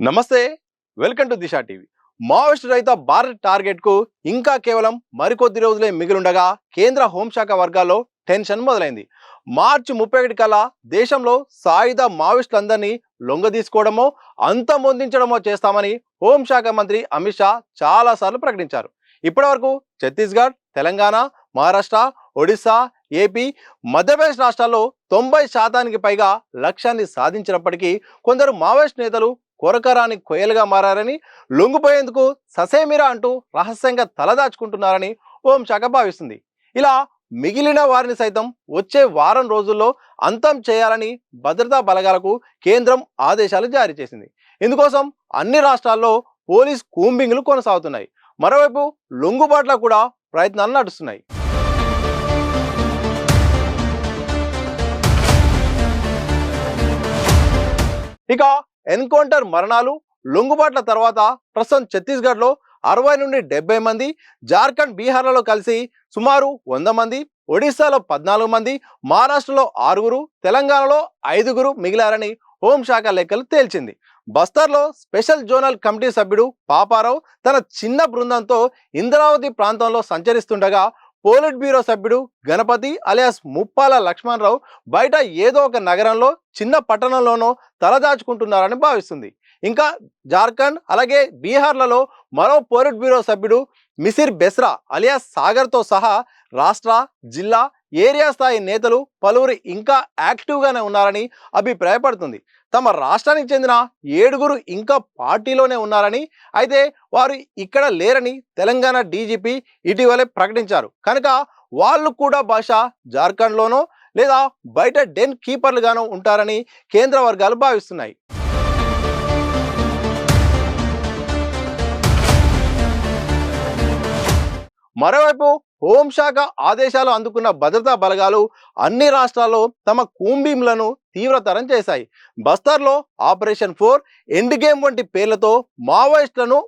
నమస్తే, welcome to Disha TV. Maoist రహిత భారత్ టార్గెట్కు ఇంకా కేవలం మరికొద్ది రోజులే మిగిలుండగా కేంద్ర హోంశాఖ వర్గాల్లో టెన్షన్ మొదలైంది. మార్చి 31 కల్లా దేశంలో సాయుధ మావోయిస్టులందరినీ లొంగదీసుకోవడమో అంతమొందించడమో చేస్తామని హోంశాఖ మంత్రి అమిత్ షా చాలాసార్లు ప్రకటించారు. ఇప్పటివరకు ఛత్తీస్గఢ్, తెలంగాణ, మహారాష్ట్ర, ఒడిశా, ఏపీ, మధ్యప్రదేశ్ రాష్ట్రాల్లో 90% పైగా లక్ష్యాన్ని సాధించినప్పటికీ కొందరు మావోయిస్ట్ నేతలు కొరకరాని కొయ్యలుగా మారారని, లొంగిపోయేందుకు ససేమిరా అంటూ రహస్యంగా తలదాచుకుంటున్నారని హోంశాఖ భావిస్తుంది. ఇలా మిగిలిన వారిని సైతం వచ్చే వారం రోజుల్లో అంతం చేయాలని భద్రతా బలగాలకు కేంద్రం ఆదేశాలు జారీ చేసింది. ఇందుకోసం అన్ని రాష్ట్రాల్లో పోలీస్ కూంబింగ్లు కొనసాగుతున్నాయి. మరోవైపు లొంగుబాట్ల కూడా ప్రయత్నాలు నడుస్తున్నాయి. ఇక ఎన్కౌంటర్ మరణాలు, లొంగుబాట్ల తర్వాత ప్రస్తుతం ఛత్తీస్గఢ్లో 60 నుండి 70 మంది, జార్ఖండ్, బీహార్లలో కలిసి సుమారు 100 మంది, ఒడిశాలో 14 మంది, మహారాష్ట్రలో 6, తెలంగాణలో 5 మిగిలారని హోంశాఖ లెక్కలు తేల్చింది. బస్తర్లో స్పెషల్ జోనల్ కమిటీ సభ్యుడు పాపారావు తన చిన్న బృందంతో ఇంద్రావతి ప్రాంతంలో సంచరిస్తుండగా పోలిట్ బ్యూరో సభ్యుడు గణపతి అలియాస్ ముప్పాల లక్ష్మణరావు బయట ఏదో ఒక నగరంలో, చిన్న పట్టణంలోనో తలదాచుకుంటున్నారని భావిస్తుంది. ఇంకా జార్ఖండ్ అలాగే బీహార్లలో మరో పోలిట్ బ్యూరో సభ్యుడు మిసిర్ బెస్రా అలియాస్ సాగర్తో సహా రాష్ట్ర, జిల్లా, ఏరియా స్థాయి నేతలు పలువురు ఇంకా యాక్టివ్గానే ఉన్నారని అభిప్రాయపడుతుంది. తమ రాష్ట్రానికి చెందిన 7 ఇంకా పార్టీలోనే ఉన్నారని, అయితే వారు ఇక్కడ లేరని తెలంగాణ డీజీపీ ఇటీవలే ప్రకటించారు. కనుక వాళ్ళు కూడా బహుశా జార్ఖండ్లోనో లేదా బయట డెన్ కీపర్లుగానో ఉంటారని కేంద్ర వర్గాలు భావిస్తున్నాయి. మరోవైపు హోంశాఖ ఆదేశాలు అందుకున్న భద్రతా బలగాలు అన్ని రాష్ట్రాల్లో తమ కూంబింలను తీవ్రతరం చేశాయి. బస్తర్లో ఆపరేషన్ 4, ఎండ్ గేమ్ వంటి పేర్లతో మావోయిస్టులను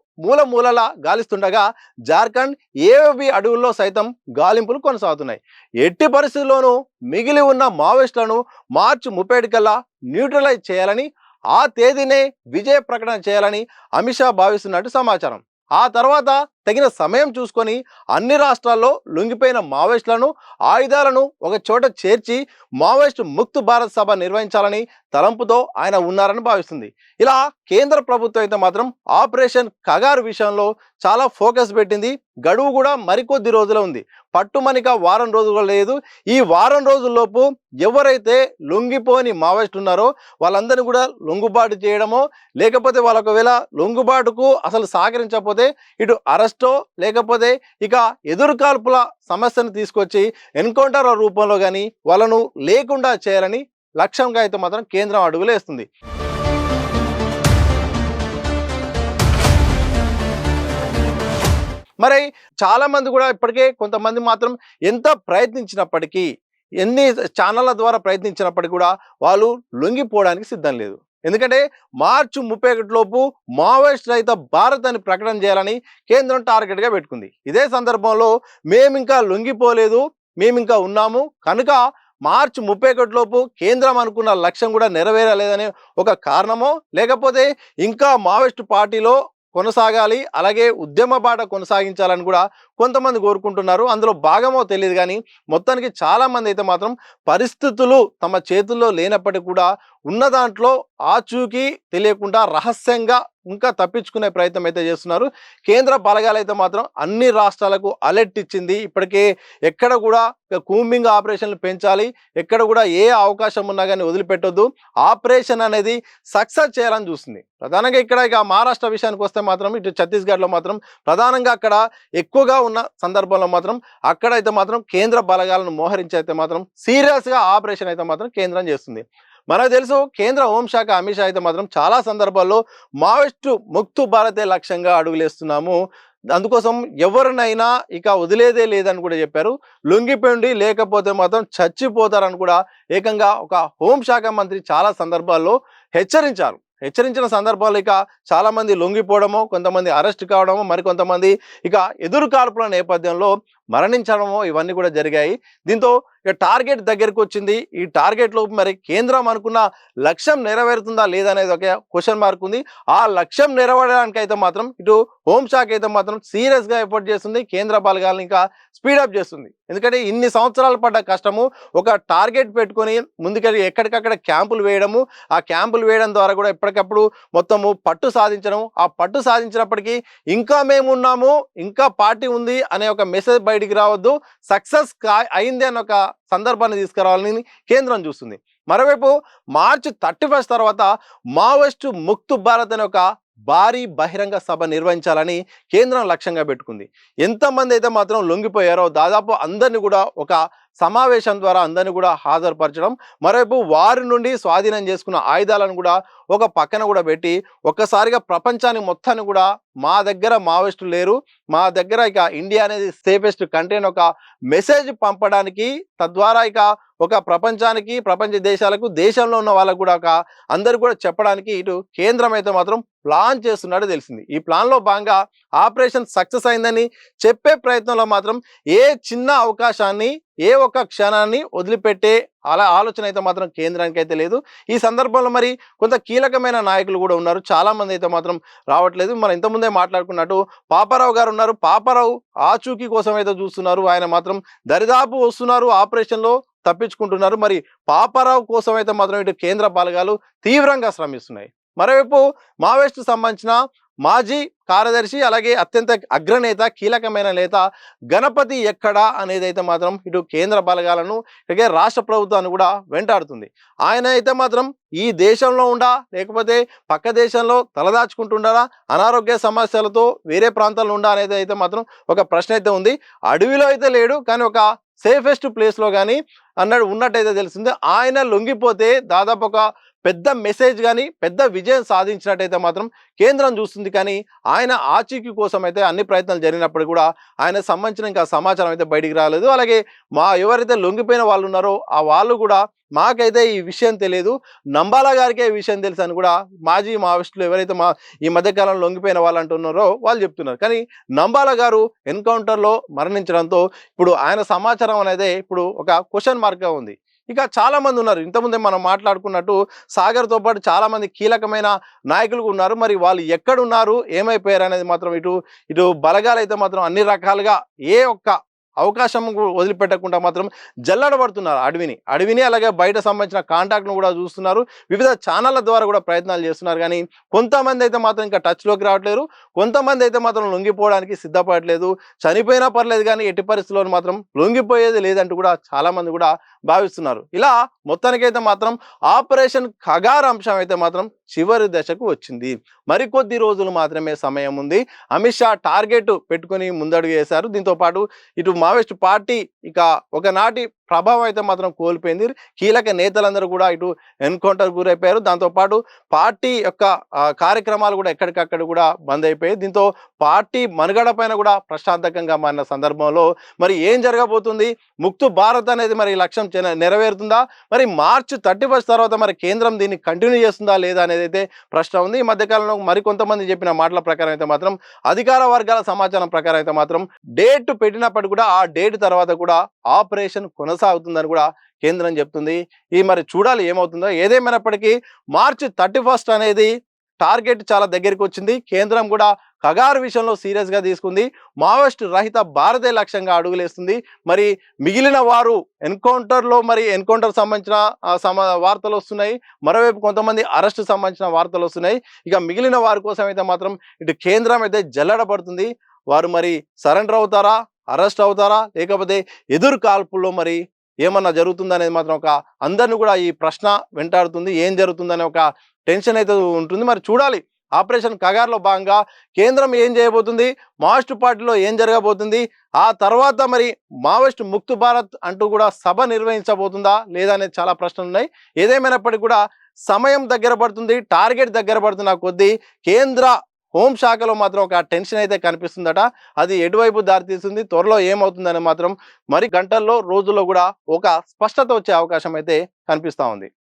మూలలా గాలిస్తుండగా జార్ఖండ్, ఏఓబి అడవుల్లో సైతం గాలింపులు కొనసాగుతున్నాయి. ఎట్టి పరిస్థితుల్లోనూ మిగిలి ఉన్న మావోయిస్టులను మార్చి 31 కల్లా న్యూట్రలైజ్ చేయాలని, ఆ తేదీనే విజయ ప్రకటన చేయాలని అమిత్ షా భావిస్తున్నట్టు సమాచారం. ఆ తర్వాత తగిన సమయం చూసుకొని అన్ని రాష్ట్రాల్లో లొంగిపోయిన మావోయిస్టులను, ఆయుధాలను ఒక చోట చేర్చి మావోయిస్టు ముక్త్ భారత్ సభ నిర్వహించాలని తలంపుతో ఆయన ఉన్నారని భావిస్తుంది. ఇలా కేంద్ర ప్రభుత్వం అయితే మాత్రం ఆపరేషన్ కగారు విషయంలో చాలా ఫోకస్ పెట్టింది. గడువు కూడా మరికొద్ది రోజులు ఉంది. పట్టుమనిక వారం రోజులు లేదు. ఈ వారం రోజుల్లోపు ఎవరైతే లొంగిపోని మావోయిస్టు ఉన్నారో వాళ్ళందరినీ కూడా లొంగుబాటు చేయడమో, లేకపోతే వాళ్ళ ఒకవేళ లొంగుబాటుకు అసలు సహకరించకపోతే ఇటు అరెస్టో లేకపోతే ఇక ఎదురుకాల్పుల సమస్యను తీసుకొచ్చి ఎన్కౌంటర్ రూపంలో కానీ వాళ్ళను లేకుండా చేయాలని లక్ష్యంగా అయితే మాత్రం కేంద్రం అడుగులు వేస్తుంది. మరి చాలా మంది కూడా ఇప్పటికే కొంతమంది మాత్రం ఎంత ప్రయత్నించినప్పటికీ, ఎన్ని ఛానళ్ళ ద్వారా ప్రయత్నించినప్పటికీ కూడా వాళ్ళు లొంగిపోవడానికి సిద్ధం లేదు. ఎందుకంటే మార్చి 31 లోపు మావోయిస్ట్ రహిత భారత్ అని ప్రకటన చేయాలని కేంద్రం టార్గెట్గా పెట్టుకుంది. ఇదే సందర్భంలో మేమింకా లొంగిపోలేదు, మేమింకా ఉన్నాము, కనుక మార్చి 31 లోపు కేంద్రం అనుకున్న లక్ష్యం కూడా నెరవేరలేదనే ఒక కారణమో, లేకపోతే ఇంకా మావోయిస్టు పార్టీలో కొనసాగాలి, అలాగే ఉద్యమ బాట కొనసాగించాలని కూడా కొంతమంది కోరుకుంటున్నారు. అందులో భాగమో తెలియదు కానీ మొత్తానికి చాలామంది అయితే మాత్రం పరిస్థితులు తమ చేతుల్లో లేనప్పటికీ కూడా ఉన్న దాంట్లో ఆచూకీ తెలియకుండా రహస్యంగా ఇంకా తప్పించుకునే ప్రయత్నం అయితే చేస్తున్నారు. కేంద్ర బలగాలు అయితే మాత్రం అన్ని రాష్ట్రాలకు అలర్ట్ ఇచ్చింది. ఇప్పటికే ఎక్కడ కూడా కూంబింగ్ ఆపరేషన్లు పెంచాలి, ఎక్కడ కూడా ఏ అవకాశం ఉన్నా కానీ వదిలిపెట్టొద్దు, ఆపరేషన్ అనేది సక్సెస్ చేయాలని చూస్తుంది. ప్రధానంగా ఇక్కడ ఇక మహారాష్ట్ర విషయానికి వస్తే మాత్రం ఇటు ఛత్తీస్గఢ్లో మాత్రం ప్రధానంగా అక్కడ ఎక్కువగా ఉన్న సందర్భంలో మాత్రం అక్కడైతే మాత్రం కేంద్ర బలగాలను మోహరించి అయితే మాత్రం సీరియస్గా ఆపరేషన్ అయితే మాత్రం కేంద్రం చేస్తుంది. మనకు తెలుసు కేంద్ర హోంశాఖ అమిత్ షా అయితే మాత్రం చాలా సందర్భాల్లో మావోయిస్టు ముక్తు భారతే లక్ష్యంగా అడుగులేస్తున్నాము, అందుకోసం ఎవరినైనా ఇక వదిలేదే లేదని కూడా చెప్పారు. లొంగిపోండి లేకపోతే మాత్రం చచ్చిపోతారని కూడా ఏకంగా ఒక హోంశాఖ మంత్రి చాలా సందర్భాల్లో హెచ్చరించారు. హెచ్చరించిన సందర్భాలు ఇక చాలామంది లొంగిపోవడమో, కొంతమంది అరెస్ట్ కావడమో, మరికొంతమంది ఇక ఎదురు కాల్పుల నేపథ్యంలో మరణించడమో ఇవన్నీ కూడా జరిగాయి. దీంతో ఇక టార్గెట్ దగ్గరికి వచ్చింది. ఈ టార్గెట్ లోపు మరి కేంద్రం అనుకున్న లక్ష్యం నెరవేరుతుందా లేదా అనేది ఒక క్వశ్చన్ మార్క్ ఉంది. ఆ లక్ష్యం నెరవేరడానికి అయితే మాత్రం ఇటు హోంశాఖ అయితే మాత్రం సీరియస్గా ఎఫర్ట్ చేస్తుంది. కేంద్ర బలగాలను ఇంకా స్పీడప్ చేస్తుంది. ఎందుకంటే ఇన్ని సంవత్సరాలు పడ్డ కష్టము ఒక టార్గెట్ పెట్టుకొని ముందుకెళ్ళి ఎక్కడికక్కడ క్యాంపులు వేయడము, ఆ క్యాంపులు వేయడం ద్వారా కూడా ఎప్పటికప్పుడు మొత్తము పట్టు సాధించడం, ఆ పట్టు సాధించినప్పటికీ ఇంకా మేమున్నాము, ఇంకా పార్టీ ఉంది అనే ఒక మెసేజ్ బయటికి రావద్దు, సక్సెస్ అయింది అన్న ఒక సందర్భాన్ని తీసుకురావాలని కేంద్రం చూస్తుంది. మరోవైపు మార్చి 31 తర్వాత మావోయిస్టు ముక్త్ భారత్ అనే ఒక భారీ బహిరంగ సభ నిర్వహించాలని కేంద్రం లక్ష్యంగా పెట్టుకుంది. ఎంతమంది అయితే మాత్రం లొంగిపోయారో దాదాపు అందరినీ కూడా ఒక సమావేశం ద్వారా అందరినీ కూడా హాజరుపరచడం, మరోవైపు వారి నుండి స్వాధీనం చేసుకున్న ఆయుధాలను కూడా ఒక పక్కన కూడా పెట్టి ఒక్కసారిగా ప్రపంచానికి మొత్తాన్ని కూడా మా దగ్గర మావోయిస్టులు లేరు, మా దగ్గర ఇక ఇండియా అనేది సేఫెస్ట్ కంట్రీ అని ఒక మెసేజ్ పంపడానికి, తద్వారా ఇక ఒక ప్రపంచానికి, ప్రపంచ దేశాలకు, దేశంలో ఉన్న వాళ్ళకు కూడా ఒక అందరు కూడా చెప్పడానికి ఇటు కేంద్రం అయితే మాత్రం ప్లాన్ చేస్తున్నట్టు తెలిసింది. ఈ ప్లాన్లో భాగంగా ఆపరేషన్ సక్సెస్ అయిందని చెప్పే ప్రయత్నంలో మాత్రం ఏ చిన్న అవకాశాన్ని, ఏ ఒక్క క్షణాన్ని వదిలిపెట్టే ఆలోచన అయితే మాత్రం కేంద్రానికి అయితే లేదు. ఈ సందర్భంలో మరి కొంత కీలకమైన నాయకులు కూడా ఉన్నారు. చాలా మంది అయితే మాత్రం రావట్లేదు. మనం ఇంతకుముందే మాట్లాడుకున్నట్టు పాపారావు గారు ఉన్నారు. పాపారావు ఆచూకీ కోసం అయితే చూస్తున్నారు. ఆయన మాత్రం దరిదాపు వస్తున్నారు, ఆపరేషన్లో తప్పించుకుంటున్నారు. మరి పాపారావు కోసం అయితే మాత్రం ఇటు కేంద్ర బలగాలు తీవ్రంగా శ్రమిస్తున్నాయి. మరోవైపు మావోయిస్టు సంబంధించిన మాజీ కార్యదర్శి అలాగే అత్యంత అగ్రనేత, కీలకమైన నేత గణపతి ఎక్కడా అనేది అయితే మాత్రం ఇటు కేంద్ర బలగాలను అలాగే రాష్ట్ర ప్రభుత్వాన్ని కూడా వెంటాడుతుంది. ఆయన అయితే మాత్రం ఈ దేశంలో ఉండా లేకపోతే పక్క దేశంలో తలదాచుకుంటుండారా, అనారోగ్య సమస్యలతో వేరే ప్రాంతాల్లో ఉండా అనేది అయితే మాత్రం ఒక ప్రశ్న అయితే ఉంది. అడవిలో అయితే లేడు, కానీ ఒక సేఫెస్ట్ ప్లేస్లో కానీ ఉన్నట్టయితే తెలిసింది. ఆయన లొంగిపోతే దాదాపు ఒక పెద్ద మెసేజ్ కానీ పెద్ద విజయం సాధించినట్టయితే మాత్రం కేంద్రం చూస్తుంది. కానీ ఆయన ఆచూకీ కోసం అయితే అన్ని ప్రయత్నాలు జరిగినప్పుడు కూడా ఆయన సంబంధించిన ఇంకా సమాచారం అయితే బయటికి రాలేదు. అలాగే ఎవరైతే లొంగిపోయిన వాళ్ళు ఉన్నారో ఆ వాళ్ళు కూడా మాకైతే ఈ విషయం తెలియదు, నంబాలా గారికే ఈ విషయం తెలుసు అని కూడా మాజీ మావోయిస్టులు ఎవరైతే ఈ మధ్యకాలంలో లొంగిపోయిన వాళ్ళు అంటున్నారో వాళ్ళు చెప్తున్నారు. కానీ నంబాలా గారు ఎన్కౌంటర్లో మరణించడంతో ఇప్పుడు ఆయన సమాచారం అనేది ఇప్పుడు ఒక క్వశ్చన్ మార్క్గా ఉంది. ఇక చాలా మంది ఉన్నారు. ఇంతకుముందే మనం మాట్లాడుకున్నట్టు సాగర్తో పాటు చాలా మంది కీలకమైన నాయకులు ఉన్నారు. మరి వాళ్ళు ఎక్కడున్నారు, ఏమైపోయారు అనేది మాత్రం ఇటు బలగాలు అయితే మాత్రం అన్ని రకాలుగా ఏ ఒక్క అవకాశం వదిలిపెట్టకుండా మాత్రం జల్లడబడుతున్నారు అడవిని అలాగే బయట సంబంధించిన కాంటాక్ట్ను కూడా చూస్తున్నారు. వివిధ ఛానళ్ళ ద్వారా కూడా ప్రయత్నాలు చేస్తున్నారు. కానీ కొంతమంది అయితే మాత్రం ఇంకా టచ్లోకి రావట్లేరు, కొంతమంది అయితే మాత్రం లొంగిపోవడానికి సిద్ధపడట్లేదు. చనిపోయినా పర్లేదు కానీ ఎట్టి పరిస్థితుల్లో మాత్రం లొంగిపోయేది లేదంటూ కూడా చాలా మంది కూడా భావిస్తున్నారు. ఇలా మొత్తానికైతే మాత్రం ఆపరేషన్ ఖగార్ అంశం అయితే మాత్రం చివరి దశకు వచ్చింది. మరికొద్ది రోజులు మాత్రమే సమయం ఉంది. అమిత్ షా టార్గెట్ పెట్టుకుని ముందడుగు వేశారు. దీంతో పాటు ఇటు మావోయిస్టు పార్టీ ఇక ఒకనాటి ప్రభావం అయితే మాత్రం కోల్పోయింది. కీలక నేతలందరూ కూడా ఇటు ఎన్కౌంటర్ గురైపోయారు. దాంతోపాటు పార్టీ యొక్క కార్యక్రమాలు కూడా ఎక్కడికక్కడ కూడా బంద్ అయిపోయాయి. దీంతో పార్టీ మనుగడ పైన కూడా ప్రశ్నార్థకంగా మారిన సందర్భంలో మరి ఏం జరగబోతుంది, ముక్తు భారత్ అనేది మరి లక్ష్యం నెరవేరుతుందా, మరి మార్చి 31 తర్వాత మరి కేంద్రం దీన్ని కంటిన్యూ చేస్తుందా లేదా అనేది అయితే ప్రశ్న ఉంది. ఈ మధ్యకాలంలో మరికొంతమంది చెప్పిన మాటల ప్రకారం అయితే మాత్రం అధికార వర్గాల సమాచారం ప్రకారం అయితే మాత్రం డేట్ పెట్టినప్పటికీ కూడా ఆ డేట్ తర్వాత కూడా ఆపరేషన్ కొనసాగుతుందని కూడా కేంద్రం చెప్తుంది. మరి చూడాలి ఏమవుతుందో. ఏదేమైనప్పటికీ మార్చి 31 అనేది టార్గెట్ చాలా దగ్గరికి వచ్చింది. కేంద్రం కూడా ఖగార్ విషయంలో సీరియస్గా తీసుకుంది. మావోయిస్ట్ రహిత భారతే లక్ష్యంగా అడుగులేస్తుంది. మరి మిగిలిన వారు ఎన్కౌంటర్ సంబంధించిన వార్తలు వస్తున్నాయి. మరోవైపు కొంతమంది అరెస్ట్ సంబంధించిన వార్తలు వస్తున్నాయి. ఇక మిగిలిన వారి కోసం అయితే మాత్రం ఇటు కేంద్రం అయితే జల్లడబడుతుంది. వారు మరి సరెండర్ అవుతారా, అరెస్ట్ అవుతారా, లేకపోతే ఎదురు కాల్పుల్లో మరి ఏమన్నా జరుగుతుందా అనేది మాత్రం ఒక అందరిని కూడా ఈ ప్రశ్న వెంటాడుతుంది. ఏం జరుగుతుందనే ఒక టెన్షన్ అయితే ఉంటుంది. మరి చూడాలి ఆపరేషన్ ఖగార్లో భాగంగా కేంద్రం ఏం చేయబోతుంది, మావోయిస్టు పార్టీలో ఏం జరగబోతుంది, ఆ తర్వాత మరి మావోయిస్టు ముక్త్ భారత్ అంటూ కూడా సభ నిర్వహించబోతుందా లేదా అనేది చాలా ప్రశ్నలు ఉన్నాయి. ఏదేమైనప్పటికీ కూడా సమయం దగ్గర పడుతుంది, టార్గెట్ దగ్గర పడుతున్న కొద్దీ కేంద్ర హోంశాఖలో మాత్రం ఒక టెన్షన్ అయితే కనిపిస్తుందట. అది ఎటువైపు దారితీస్తుంది, త్వరలో ఏమవుతుందని మాత్రం మరి గంటల్లో రోజుల్లో కూడా ఒక స్పష్టత వచ్చే అవకాశం అయితే కనిపిస్తూ ఉంది.